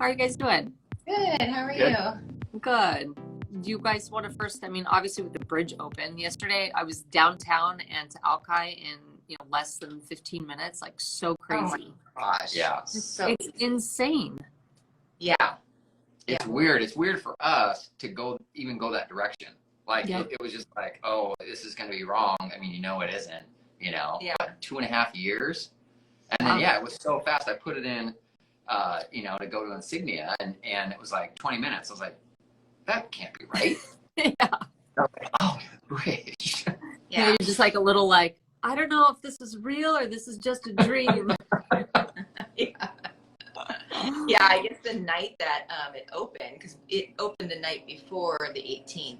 How are you guys doing? Good. How are Good. you? Good. Do you guys want to first, obviously with the bridge open yesterday, I was downtown and to Alki in, less than 15 minutes, like so crazy. Oh my gosh. Yeah. It's insane. Yeah. It's weird. It's weird for us to even go that direction. Like Yeah. it was just like, oh, this is going to be wrong. I mean, it isn't, Yeah. but 2.5 years. And then, it was so fast. I put it in, to go to Insignia and it was like 20 minutes. I was like, that can't be right. Yeah. I was like, oh, bridge. Yeah. You're just like a little like, I don't know if this is real or this is just a dream. Yeah. Yeah, I guess the night that it opened, because it opened the night before the 18th,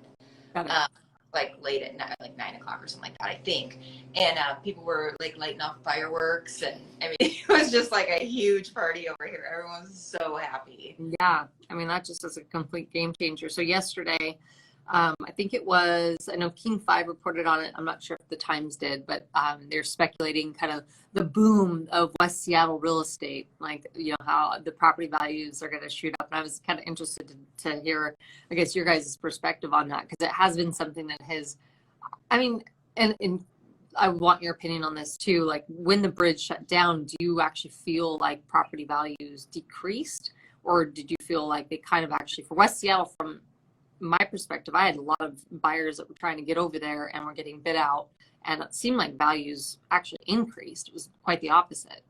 like late at night, like 9 o'clock or something like that, I think. And people were like lighting off fireworks, and I mean, it was just like a huge party over here. Everyone was so happy. Yeah, I mean, that just is a complete game changer. So yesterday, I think it was, I know King 5 reported on it. I'm not sure if the Times did, but they're speculating kind of the boom of West Seattle real estate, like, how the property values are going to shoot up. And I was kind of interested to hear, I guess, your guys' perspective on that, because it has been something that has, I mean, and I want your opinion on this too. Like, when the bridge shut down, do you actually feel like property values decreased, or did you feel like they kind of actually, for West Seattle, from my perspective, I had a lot of buyers that were trying to get over there and were getting bid out, and it seemed like values actually increased. It was quite the opposite.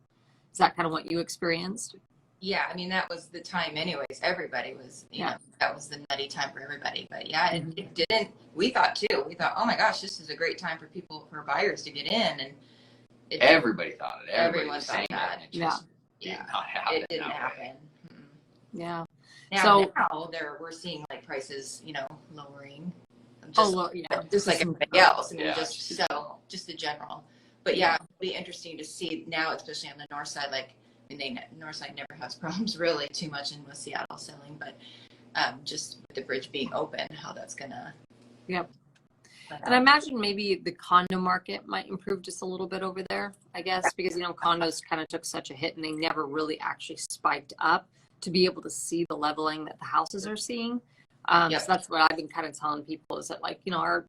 Is that kind of what you experienced? Yeah, I mean, that was the time anyways. Everybody was, that was the nutty time for everybody. But yeah, it didn't, we thought, oh my gosh, this is a great time for buyers to get in. And everybody thought it. Everyone thought that. It just did not happen. It didn't happen. Yeah. Now we're seeing like prices, lowering. Just like everybody else. I mean, just the general. But yeah, it'll be interesting to see now, especially on the north side. Like, I mean, north side never has problems really too much in West Seattle selling, but just with the bridge being open, how that's gonna. Yep. And I imagine maybe the condo market might improve just a little bit over there, I guess, because condos kind of took such a hit and they never really actually spiked up to be able to see the leveling that the houses are seeing. So that's what I've been kind of telling people, is that, like, our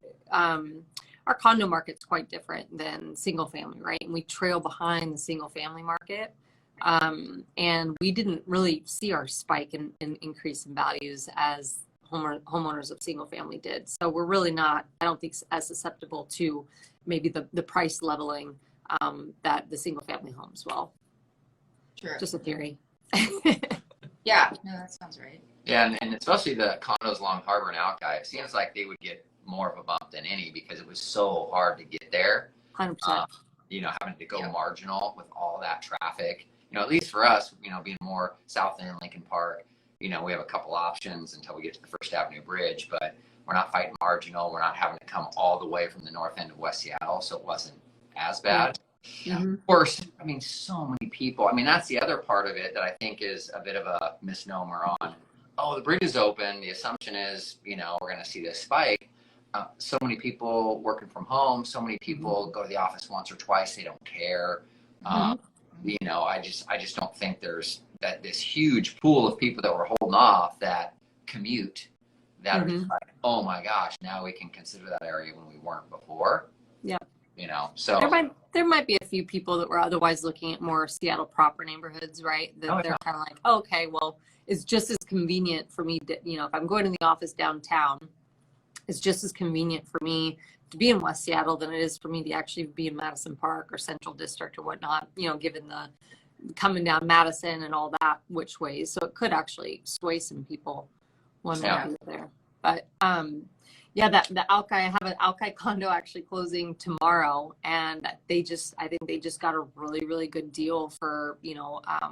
condo market's quite different than single family, right? And we trail behind the single family market. And we didn't really see our spike in increase in values as homeowners of single family did. So we're really not, I don't think, as susceptible to maybe the price leveling that the single family homes will. Sure. Just a theory. Yeah, no, that sounds right. Yeah, and especially the condos along Harbor and Alki, it seems like they would get more of a bump than any, because it was so hard to get there. 100%. Having to go marginal with all that traffic. At least for us, being more south end Lincoln Park, we have a couple options until we get to the First Avenue Bridge, but we're not fighting marginal. We're not having to come all the way from the north end of West Seattle, so it wasn't as bad. Mm-hmm. Of course, I mean, so many people. I mean, that's the other part of it that I think is a bit of a misnomer on, oh, the bridge is open. The assumption is, we're going to see this spike. So many people working from home. So many people go to the office once or twice. They don't care. I just don't think there's this huge pool of people that were holding off that commute that are just like, oh my gosh, now we can consider that area when we weren't before. Yeah. So there might be a few people that were otherwise looking at more Seattle proper neighborhoods, right? That they're kind of like, oh, okay, well, it's just as convenient for me to, if I'm going to the office downtown, it's just as convenient for me to be in West Seattle than it is for me to actually be in Madison Park or Central District or whatnot, given the coming down Madison and all that, which ways. So it could actually sway some people one way or the other. But the Alki, I have an Alki condo actually closing tomorrow, and I think they just got a really, really good deal for,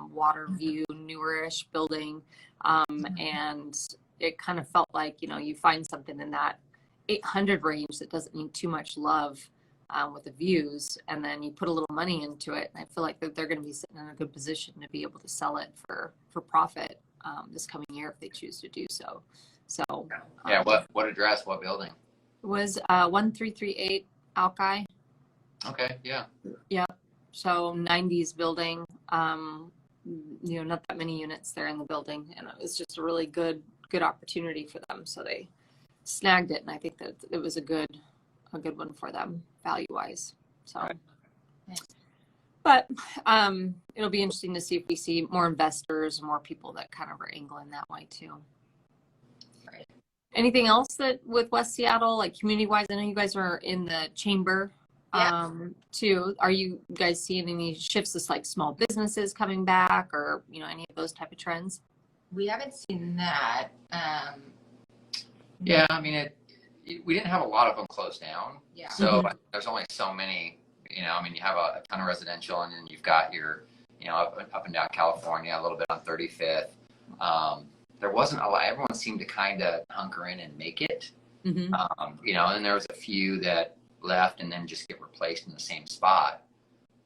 water view, newer-ish building. And it kind of felt like, you find something in that 800 range that doesn't need too much love with the views, and then you put a little money into it. And I feel like that they're going to be sitting in a good position to be able to sell it for profit this coming year if they choose to do so. So what address, what building? It was 1338 Alki. Okay, yeah. Yeah. So 90s building. not that many units there in the building, and it was just a really good opportunity for them. So they snagged it, and I think that it was a good one for them value wise. So, Right. but it'll be interesting to see if we see more investors, more people that kind of are angling that way too. Right. Anything else that with West Seattle, like community wise? I know you guys are in the chamber. Too. Are you guys seeing any shifts as like small businesses coming back, or any of those type of trends? We haven't seen that. Yeah, I mean, we didn't have a lot of them closed down. Yeah. So there's only so many. You have a ton of residential, and then you've got your, up and down California, a little bit on 35th. There wasn't a lot. Everyone seemed to kind of hunker in and make it. Mm-hmm. And there was a few that left and then just get replaced in the same spot,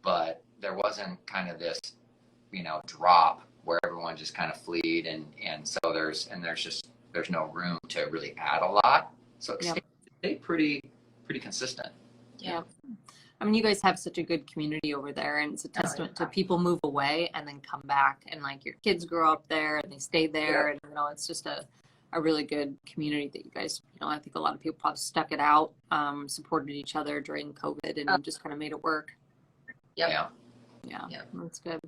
but there wasn't kind of this drop where everyone just kind of fleed, and so there's no room to really add a lot, so it stayed pretty consistent. Yeah. I mean, you guys have such a good community over there, and it's a testament to people move away and then come back, and like your kids grow up there and they stay there, and it's just a really good community that you guys, I think a lot of people probably stuck it out, supported each other during COVID, and just kind of made it work. Yep. Yeah, that's good.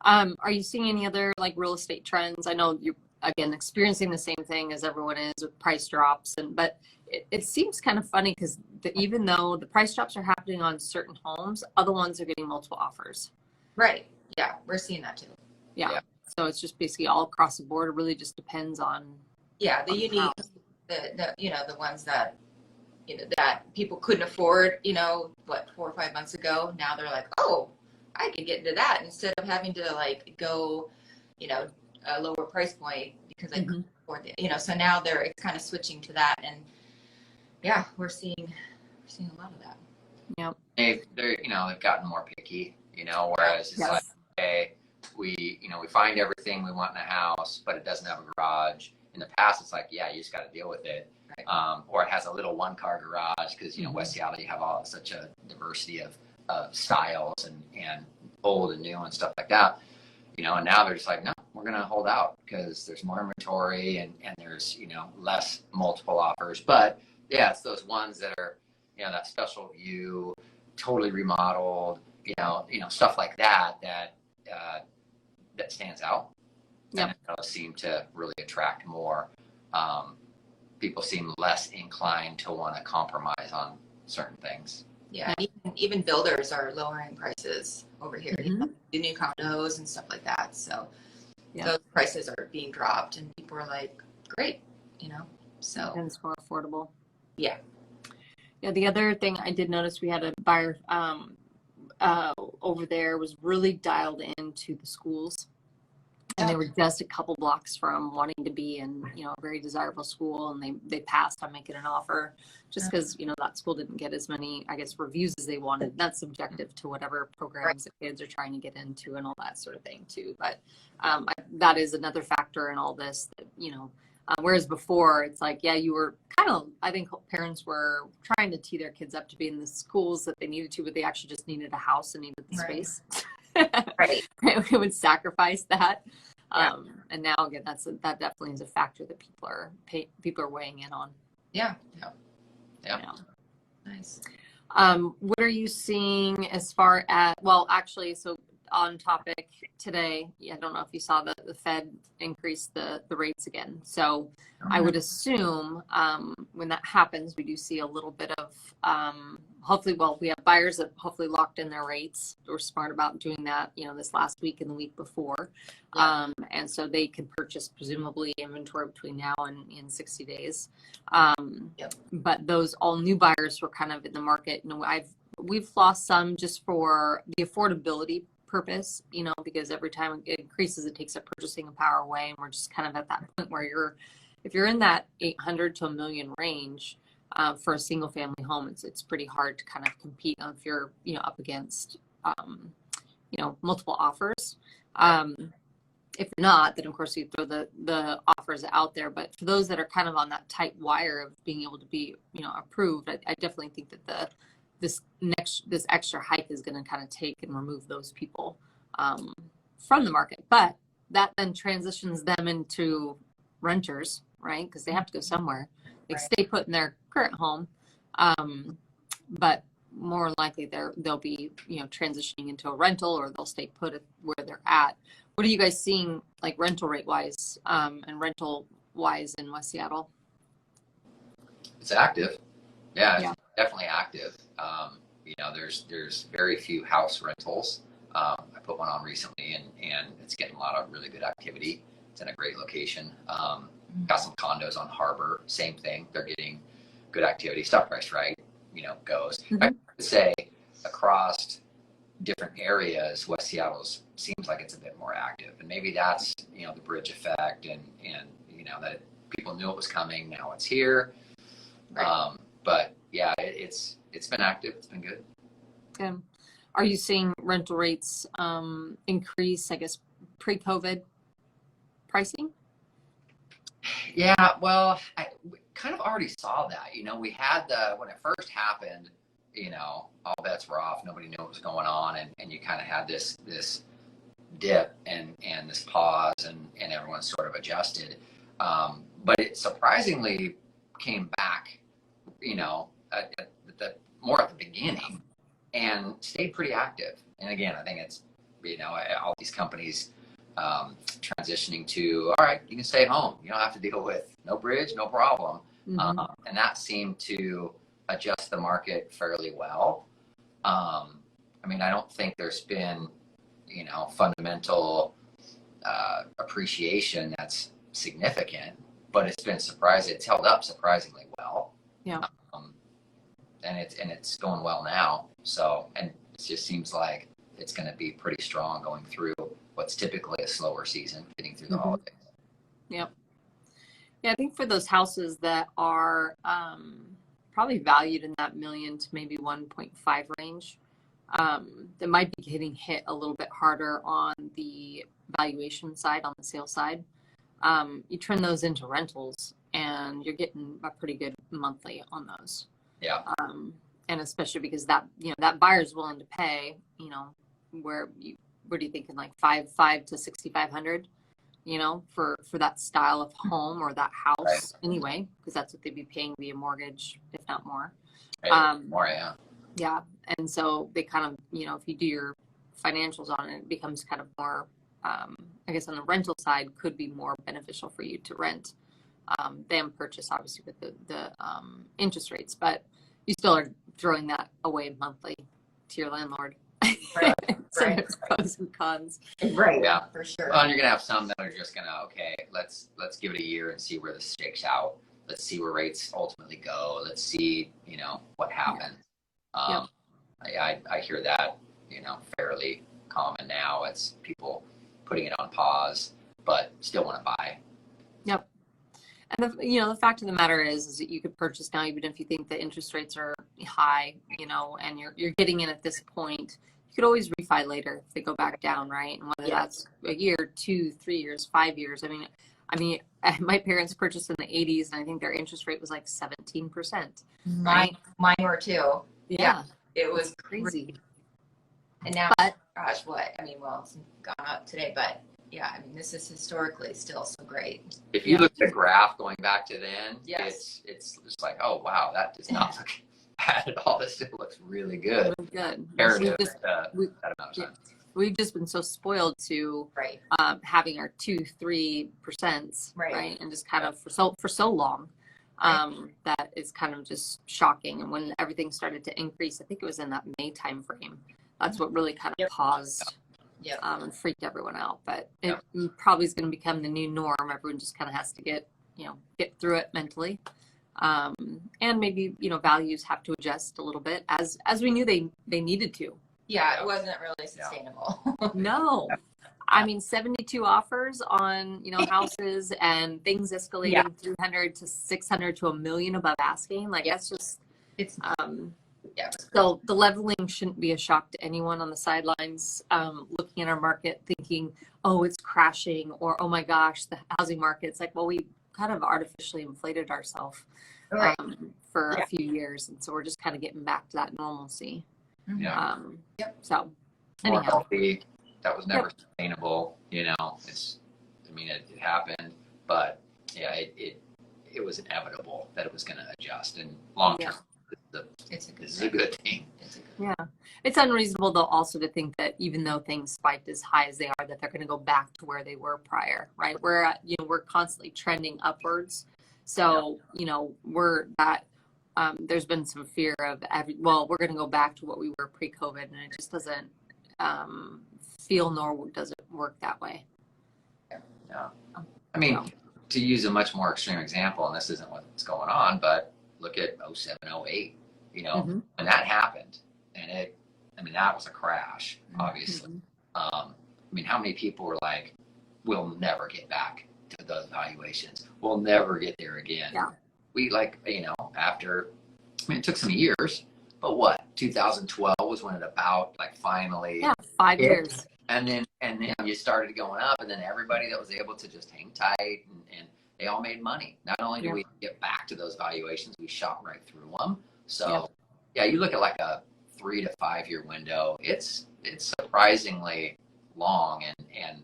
Are you seeing any other like real estate trends? I know you're again experiencing the same thing as everyone is with price drops, but it seems kind of funny because even though the price drops are happening on certain homes, other ones are getting multiple offers. Right. Yeah, we're seeing that too. Yeah. So it's just basically all across the board. It really just depends on. Yeah, the unique, the ones that, that people couldn't afford, 4 or 5 months ago. Now they're like, oh, I can get into that instead of having to like go, a lower price point because I couldn't afford it. So now it's kind of switching to that, and yeah, we're seeing a lot of that. Yeah. They've gotten more picky, whereas it's like, okay, we find everything we want in a house, but it doesn't have a garage. In the past, it's like, yeah, you just got to deal with it. Right. Or it has a little one-car garage because, West Seattle, you have such a diversity of styles and old and new and stuff like that. And now they're just like, no, we're going to hold out because there's more inventory and there's, less multiple offers. But yeah, it's those ones that are, that special view, totally remodeled, stuff like that stands out. Yep. And it does seem to really attract more. People seem less inclined to want to compromise on certain things. Yeah, even builders are lowering prices over here. The new condos and stuff like that. So those prices are being dropped, and people are like, great, So and it's more affordable. Yeah. Yeah. The other thing I did notice, we had a buyer over there was really dialed into the schools. And they were just a couple blocks from wanting to be in, a very desirable school, and they passed on making an offer just because, that school didn't get as many, I guess, reviews as they wanted. That's subjective to whatever programs the kids are trying to get into and all that sort of thing too. But that is another factor in all this that, whereas before it's like, yeah, you were I think parents were trying to tee their kids up to be in the schools that they needed to, but they actually just needed a house and needed the space. Right. We would sacrifice that. And now again, that definitely is a factor that people are weighing in on. Yeah. Nice. What are you seeing as far as, actually, so on topic today, I don't know if you saw the Fed increase the rates again. So I would assume when that happens, we do see a little bit of hopefully, we have buyers that hopefully locked in their rates. We're smart about doing that, this last week and the week before. And so they can purchase presumably inventory between now and in 60 days. But those all new buyers were kind of in the market. We've lost some just for the affordability purpose, because every time it increases, it takes a purchasing power away. And we're just kind of at that point where if you're in that 800 to $1 million range, for a single family home, it's pretty hard to kind of compete if you're, up against, multiple offers. If not, then of course you throw the offers out there. But for those that are kind of on that tight wire of being able to be, approved, I definitely think that this extra hike is going to kind of take and remove those people from the market, but that then transitions them into renters, right? Because they have to go somewhere. They stay put in their current home, but more likely they'll be, you know, transitioning into a rental, or they'll stay put where they're at. What are you guys seeing, like rental rate wise, and rental wise in West Seattle? It's active. Yeah, it's definitely active. You know, there's very few house rentals. I put one on recently, and it's getting a lot of really good activity. It's in a great location. Got some condos on Harbor, same thing. They're getting good activity. Stock price, right? You know, goes. I would say across different areas, West Seattle seems like it's a bit more active, and maybe that's, you know, the bridge effect, and you know, that people knew it was coming. Now it's here. But yeah, it's been active. It's been good. Okay. Are you seeing rental rates increase, I guess, pre-COVID pricing? Yeah, well, we kind of already saw that. You know, we had when it first happened, you know, all bets were off. Nobody knew what was going on, and you kind of had this dip and this pause, and everyone sort of adjusted. But it surprisingly came back, you know, more at the beginning, and stayed pretty active. And again, I think it's, you know, all these companies transitioning to, all right, you can stay home. You don't have to deal with no bridge, no problem. And that seemed to adjust the market fairly well. I mean, I don't think there's been, you know, fundamental appreciation that's significant, but it's been surprising. It's held up surprisingly well. Yeah. And it's going well now. So, and it just seems like it's going to be pretty strong going through what's typically a slower season, getting through the holidays. Yep. Yeah, I think for those houses that are probably valued in that million to maybe 1.5 range, that might be getting hit a little bit harder on the valuation side, on the sales side. You turn those into rentals, and you're getting a pretty good monthly on those. Yeah. And especially because that, you know, that buyer's willing to pay, you know, what are you thinking, like $5,500 to $6,500, you know, for that style of home or that house anyway, because that's what they'd be paying via mortgage, if not more. More, yeah. Yeah. And so they kind of, you know, if you do your financials on it, it becomes kind of more, I guess on the rental side, could be more beneficial for you to rent than purchase, obviously, with the interest rates. But you still are throwing that away monthly to your landlord. Right. So there's pros and cons. Right. Yeah, for sure. Well, and you're gonna have some that are just gonna, okay, let's give it a year and see where this shakes out. Let's see where rates ultimately go. Let's see, you know, what happens. I hear that, you know, fairly common now. It's people putting it on pause, but still want to buy. Yep. And the fact of the matter is that you could purchase now, even if you think the interest rates are high, you know, and you're getting in at this point. You could always refi later if they go back down, right? And whether that's a year, 2, 3 years, 5 years. I mean, my parents purchased in the 80s, and I think their interest rate was like 17%. Right? Mine were too. Yeah. It was crazy. And now, gosh, what? I mean, well, it's gone up today, but yeah, I mean, this is historically still so great. If you look at the graph going back to then, it's just like, oh, wow, that does not look bad at all. This still looks really good. Really good. That amount of time. We've just been so spoiled to having our 2-3%, right? And just kind of for so long, that is kind of just shocking. And when everything started to increase, I think it was in that May time frame. That's what really kind of paused and freaked everyone out. But it probably is going to become the new norm. Everyone just kind of has to get through it mentally. And maybe, you know, values have to adjust a little bit as we knew they needed to. Yeah, it wasn't really sustainable. No. I mean, 72 offers on, you know, houses, and things escalating 300 to 600 to $1 million above asking. Like, that's just, so the leveling shouldn't be a shock to anyone on the sidelines, looking at our market thinking, oh, it's crashing, or, oh my gosh, the housing market's like, well, we kind of artificially inflated ourselves for a few years. And so we're just kind of getting back to that normalcy. Yeah. So more anyhow. healthy, that was never sustainable. You know, it happened, but yeah, it was inevitable that it was going to adjust, and long term, this is a good thing. Yeah, it's unreasonable though also to think that even though things spiked as high as they are, that they're going to go back to where they were prior, right? We're we're constantly trending upwards, so there's been some fear of we're going to go back to what we were pre-COVID, and it just doesn't feel nor does it work that way. Yeah. I mean, to use a much more extreme example, and this isn't what's going on, but look at 07, 08, when that happened, and that was a crash, obviously. I mean, how many people were like, we'll never get back to those valuations. We'll never get there again. Yeah. We it took some years, but what, 2012 was when it finally. Yeah, 5 years. And then you started going up, and then everybody that was able to just hang tight and they all made money. Not only did we get back to those valuations, we shot right through them. So you look at like a 3 to 5 year window. It's surprisingly long, and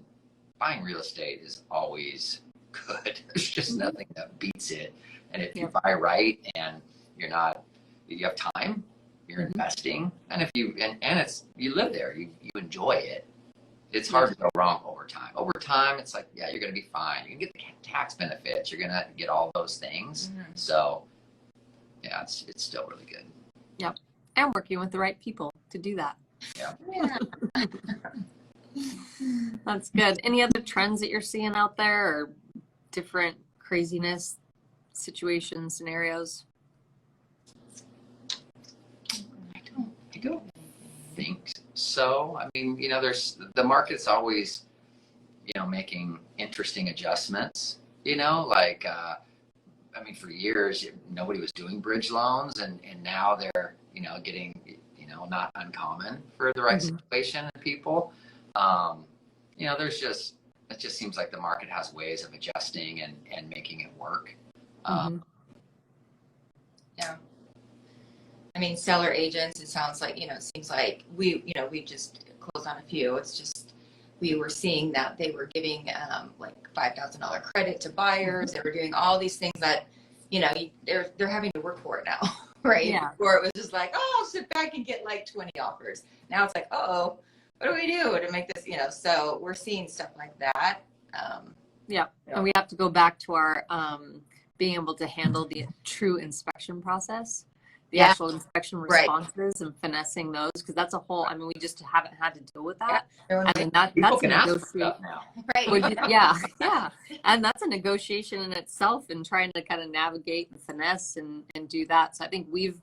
buying real estate is always good. There's just nothing that beats it. And if you buy right and you have time, you're investing, and if you live there, you enjoy it. It's hard to go wrong over time. Over time, it's like, you're going to be fine. You can get the tax benefits. You're going to get all those things. So, it's still really good. Yep. And working with the right people to do that. Yeah. That's good. Any other trends that you're seeing out there, or different craziness, situations, scenarios? I don't think so. I mean, there's the market's always, making interesting adjustments. For years nobody was doing bridge loans, and now they're getting not uncommon for the right situation and people. It just seems like the market has ways of adjusting and making it work. Yeah. I mean, seller agents, it sounds like, it seems like we just closed on a few. It's just, we were seeing that they were giving $5,000 credit to buyers. They were doing all these things that, they're having to work for it now, right? Yeah. Before it was just like, oh, sit back and get 20 offers. Now it's like, what do we do to make this, so we're seeing stuff like that. And we have to go back to our being able to handle the true inspection process, the actual inspection responses, and finessing those, because that's a whole, we just haven't had to deal with that. That's a negotiation now. Right. And that's a negotiation in itself, and trying to kind of navigate and finesse and do that. So I think we've,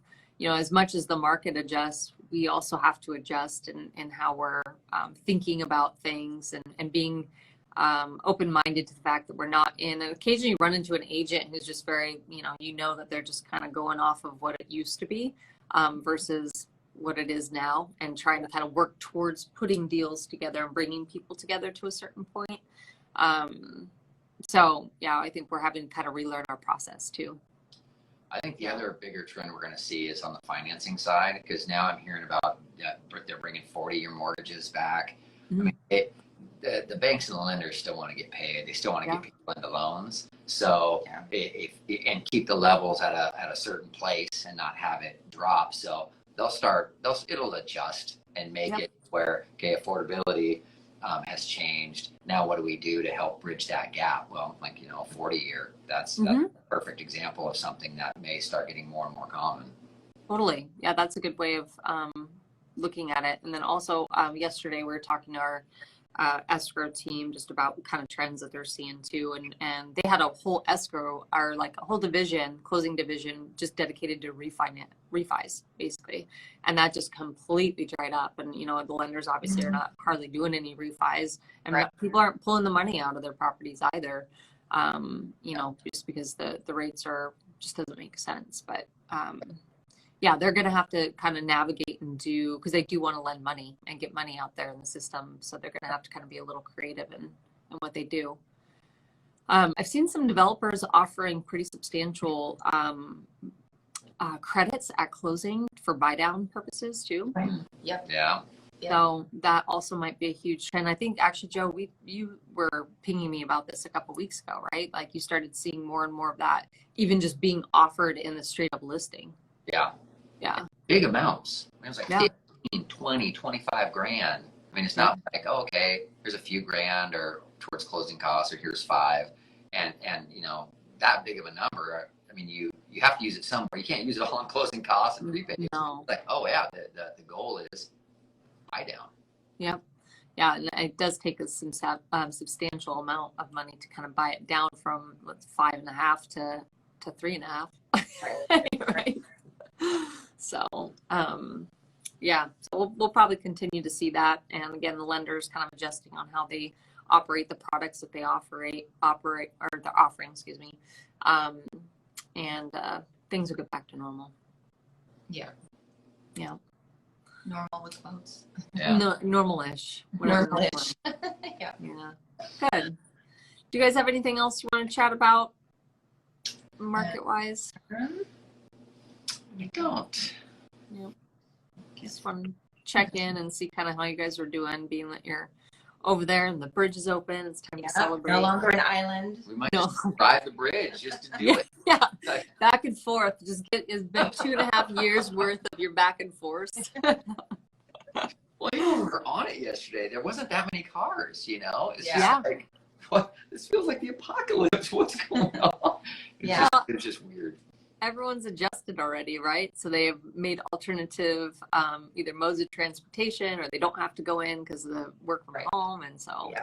as much as the market adjusts, we also have to adjust in how we're thinking about things, and being open-minded to the fact that we're not in, and occasionally you run into an agent who's just very, that they're just kind of going off of what it used to be versus what it is now, and trying to kind of work towards putting deals together and bringing people together to a certain point. I think we're having to kind of relearn our process too. I think the other bigger trend we're going to see is on the financing side, because now I'm hearing about they're bringing 40-year mortgages back. The banks and the lenders still want to get paid. They still want to get people into loans. So and keep the levels at a certain place and not have it drop. So it'll adjust and make it where, affordability has changed. Now, what do we do to help bridge that gap? Well, 40-year, that's a perfect example of something that may start getting more and more common. Totally. Yeah, that's a good way of looking at it. And then also yesterday we were talking to our escrow team just about kind of trends that they're seeing too, and they had a whole escrow, or a whole closing division just dedicated to refis basically, and that just completely dried up. And the lenders obviously are not hardly doing any refis, and people aren't pulling the money out of their properties either, just because the rates just doesn't make sense. But they're going to have to kind of navigate and do, because they do want to lend money and get money out there in the system. So they're going to have to kind of be a little creative in what they do. I've seen some developers offering pretty substantial credits at closing for buy down purposes too. Yep. Yeah. So that also might be a huge trend. I think actually, Joe, you were pinging me about this a couple weeks ago, right? Like you started seeing more and more of that, even just being offered in the straight up listing. Yeah. Yeah. Big amounts. I mean, it was like Yeah. 15, 20, 25 grand. I mean, it's not like, oh, okay, here's a few grand or towards closing costs or here's five. And you know, that big of a number, I mean, you have to use it somewhere. You can't use it all on closing costs and prepaid. No. Like, oh yeah, the goal is buy down. Yep. Yeah, and it does take a substantial amount of money to kind of buy it down from 5.5 to 3.5. Right. So, yeah, so we'll probably continue to see that. And again, the lenders kind of adjusting on how they operate the products that they operate or they're offering, excuse me. And things will get back to normal. Yeah. Yeah. Normal with quotes. Yeah. No, normal-ish. Normal-ish. Yeah. Good. Do you guys have anything else you want to chat about market-wise? We don't. Yep. Just want to check in and see kind of how you guys are doing, being that you're over there and the bridge is open. It's time to celebrate. No longer an island. We might just ride the bridge just to do it. Yeah, back and forth. It's been 2.5 years worth of your back and forth. Well, you know, we were on it yesterday. There wasn't that many cars, you know? It's Yeah. just like, what? This feels like the apocalypse. What's going on? It's just weird. Everyone's adjusted already, right? So they have made alternative either modes of transportation, or they don't have to go in because of the work from home. And so,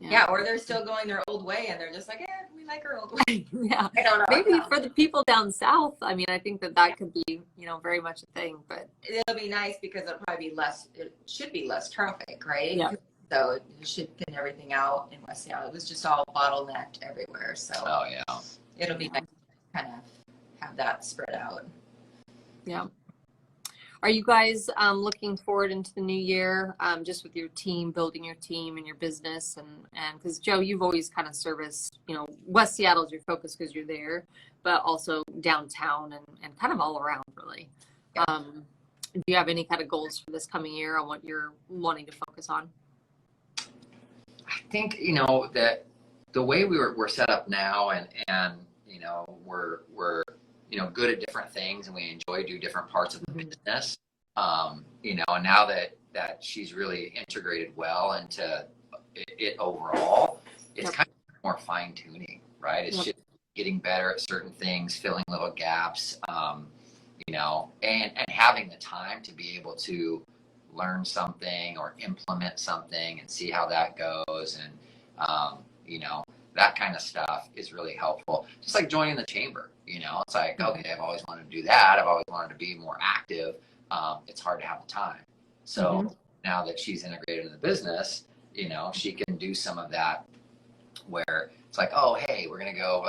yeah, or they're still going their old way and they're just like, we like our old way. Yeah, I don't know. maybe for the people down south, I mean, I think that could be, you know, very much a thing, but it'll be nice because it'll probably be it should be less traffic, right? Yeah. So it should thin everything out in West Seattle. It was just all bottlenecked everywhere. So it'll be nice to kind of have that spread out. Yeah. Are you guys looking forward into the new year, just with your team, building your team and your business, and because Joe, you've always kind of serviced, you know, West Seattle is your focus because you're there, but also downtown and kind of all around, really. Yeah. Do you have any kind of goals for this coming year on what you're wanting to focus on? I think, you know, that the way we're set up now and you know, we're you know, good at different things and we enjoy do different parts of the business. You know, and now that she's really integrated well into it overall, it's kind of more fine tuning, right? It's just getting better at certain things, filling little gaps, you know, and having the time to be able to learn something or implement something and see how that goes. And, you know, that kind of stuff is really helpful. Just like joining the chamber, you know, it's like, okay, I've always wanted to do that. I've always wanted to be more active. It's hard to have the time. So now that she's integrated in the business, you know, she can do some of that where it's like, oh, hey, we're going to go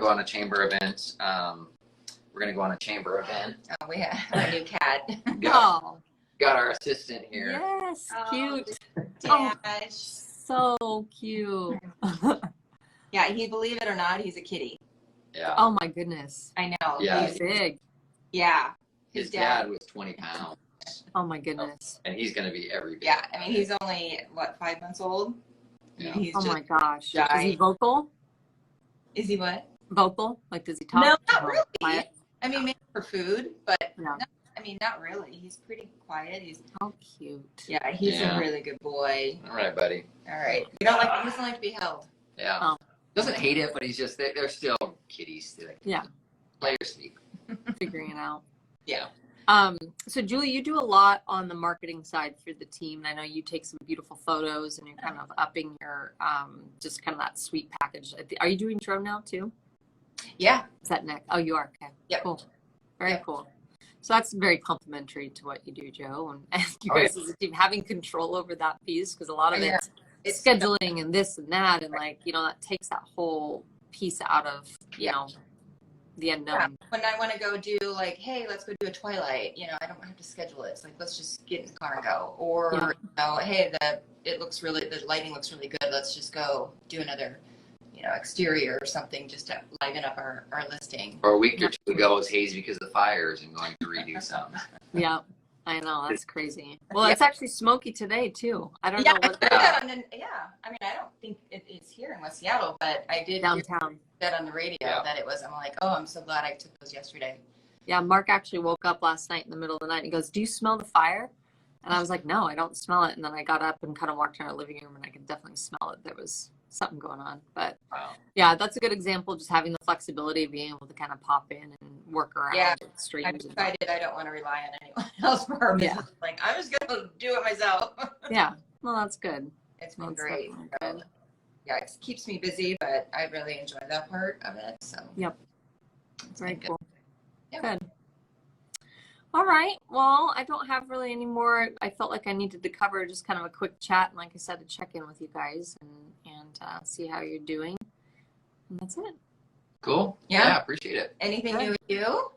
on a chamber event. We're going to go on a chamber event. Oh, we have our new cat. Got our assistant here. Yes, cute. Dash. So cute. Yeah, believe it or not, he's a kitty. Yeah. Oh my goodness. I know. Yeah. He's big. Yeah. His dad was 20 pounds. Oh my goodness. And he's going to be every bit. Yeah, I mean, he's only, 5 months old? Yeah. He's Oh just my gosh. died. Is he vocal? Is he what? Vocal? Like, does he talk? No, not really. Quiet? I mean, maybe for food, but No. not really. He's pretty quiet. He's How cute. he's a really good boy. All right, buddy. All right. He doesn't like to be held. Yeah. Oh. Doesn't hate it, but he's just, they're still kitties. They're like, Yeah. play or sleep. Figuring it out. Yeah. So Julie, you do a lot on the marketing side for the team. And I know you take some beautiful photos and you're kind of upping your, just kind of that sweet package. Are you doing drone now too? Yeah. Is that next? Oh, you are. Okay. Yep. Cool. Very cool. So that's very complimentary to what you do, Joe. And you guys as a team having control over that piece, because a lot of it's scheduling and this and that. And like, you know, that takes that whole piece out of, you know, the unknown. Yeah. When I want to go do like, hey, let's go do a twilight, you know, I don't have to schedule it. It's like, let's just get in the car and go. Or, you know, hey, the lighting looks really good. Let's just go do another, you know, exterior or something just to liven up our listing. Or a week or two ago, it was hazy because of the fires and going to redo some. Yeah. I know, that's crazy. Well, it's actually smoky today too. I don't know what. I mean, I don't think it is here in West Seattle, but I did downtown that on the radio that it was. I'm like, oh, I'm so glad I took those yesterday. Yeah, Mark actually woke up last night in the middle of the night and he goes, "Do you smell the fire?" And I was like, "No, I don't smell it." And then I got up and kind of walked in our living room and I could definitely smell it. There was something going on. But yeah, that's a good example, just having the flexibility of being able to kind of pop in and work around. Yeah, I decided I don't want to rely on anyone else for our business. Like, I'm just going to do it myself. Yeah, well, that's good. It's been great. Good. Yeah, it keeps me busy, but I really enjoy that part of it. So, yep. It's very cool. Yep. Good. All right. Well, I don't have really any more. I felt like I needed to cover just kind of a quick chat. And like I said, to check in with you guys and see how you're doing. And that's it. Cool. Yeah, appreciate it. Anything new with you?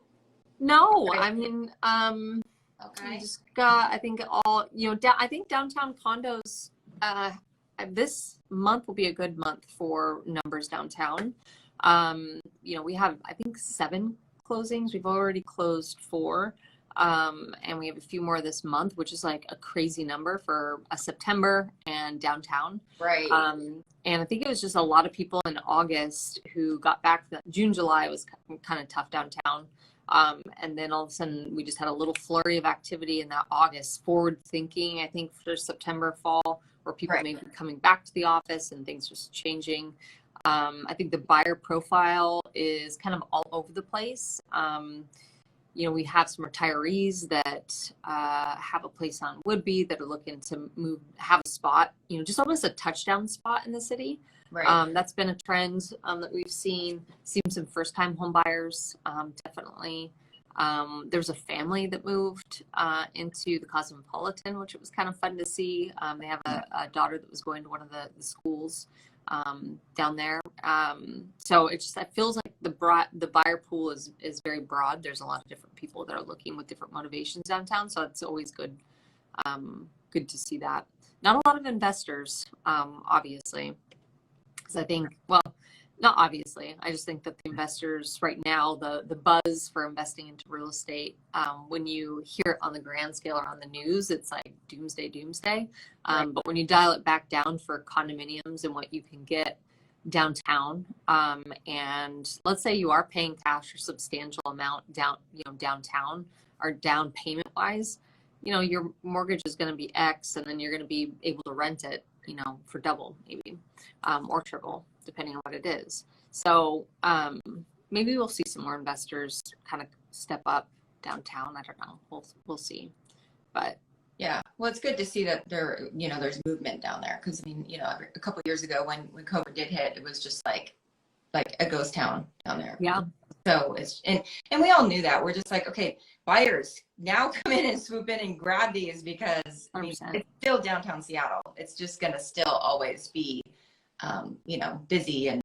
No, I mean, okay. I just got, I think all, I think downtown condos, this month will be a good month for numbers downtown. We have, I think, 7 closings. We've already closed 4. And we have a few more this month, which is like a crazy number for a September and downtown. Right. And I think it was just a lot of people in August who got back. June, July was kind of tough downtown. And then all of a sudden we just had a little flurry of activity in that August, forward thinking, I think, for September, fall, where people may be coming back to the office and things just changing. I think the buyer profile is kind of all over the place. We have some retirees that have a place on Woodby that are looking to have a spot, just almost a touchdown spot in the city. Right. That's been a trend that we've seen some first-time home buyers, definitely. There's a family that moved into the Cosmopolitan, which it was kind of fun to see. They have a daughter that was going to one of the schools down there. So it feels like the buyer pool is very broad. There's a lot of different people that are looking with different motivations downtown. So it's always good to see that. Not a lot of investors, obviously, because I think, well, not obviously. I just think that the investors right now, the buzz for investing into real estate, when you hear it on the grand scale or on the news, it's like doomsday. But when you dial it back down for condominiums and what you can get downtown, and let's say you are paying cash or substantial amount downtown or down payment wise, your mortgage is going to be X, and then you're going to be able to rent it, for double maybe, or triple, depending on what it is. So maybe we'll see some more investors kind of step up downtown. I don't know. We'll see. But yeah, well, it's good to see that there's movement down there. Because a couple of years ago when COVID did hit, it was just like a ghost town down there. Yeah. So it's and we all knew that. We're just like, okay, buyers now come in and swoop in and grab these because it's still downtown Seattle. It's just gonna still always be busy and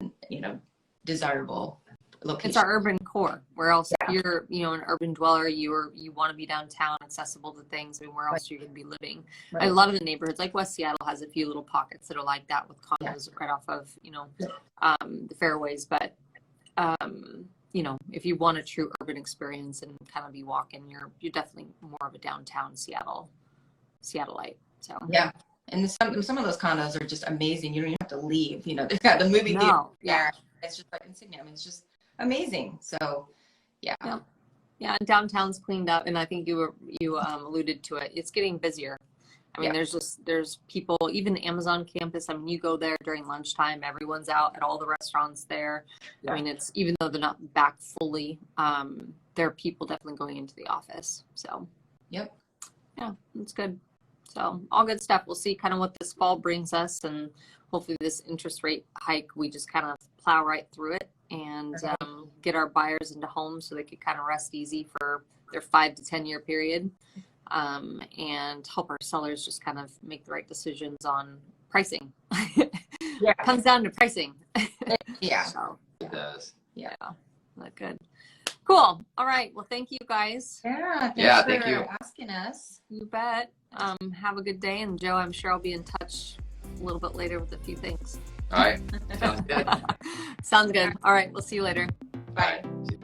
desirable location. It's our urban core. Where else, if you're an urban dweller, you want to be downtown, accessible to things. I mean, where else are you going to be living? Right. A lot of the neighborhoods, like West Seattle, has a few little pockets that are like that with condos right off of the fairways. But if you want a true urban experience and kind of be walking, you're definitely more of a downtown Seattleite. So yeah. And some of those condos are just amazing. You don't even have to leave. They've got the movie theater there. It's just like insignia. I mean, it's just amazing. So, yeah. And downtown's cleaned up, and I think you alluded to it. It's getting busier. I mean, there's people, even the Amazon campus. I mean, you go there during lunchtime, everyone's out at all the restaurants there. Yeah. I mean, it's, even though they're not back fully, there are people definitely going into the office. So, yeah, it's good. So all good stuff. We'll see kind of what this fall brings us, and hopefully this interest rate hike, we just kind of plow right through it and get our buyers into homes so they could kind of rest easy for their 5 to 10 year period, and help our sellers just kind of make the right decisions on pricing. It comes down to pricing. Yeah. So, it does. Yeah. That's good. Cool. All right. Well, thank you guys. Yeah. Thank you for asking us. You bet. Have a good day. And Joe, I'm sure I'll be in touch a little bit later with a few things. All right. Sounds good. Sounds good. All right. We'll see you later. Bye. All right.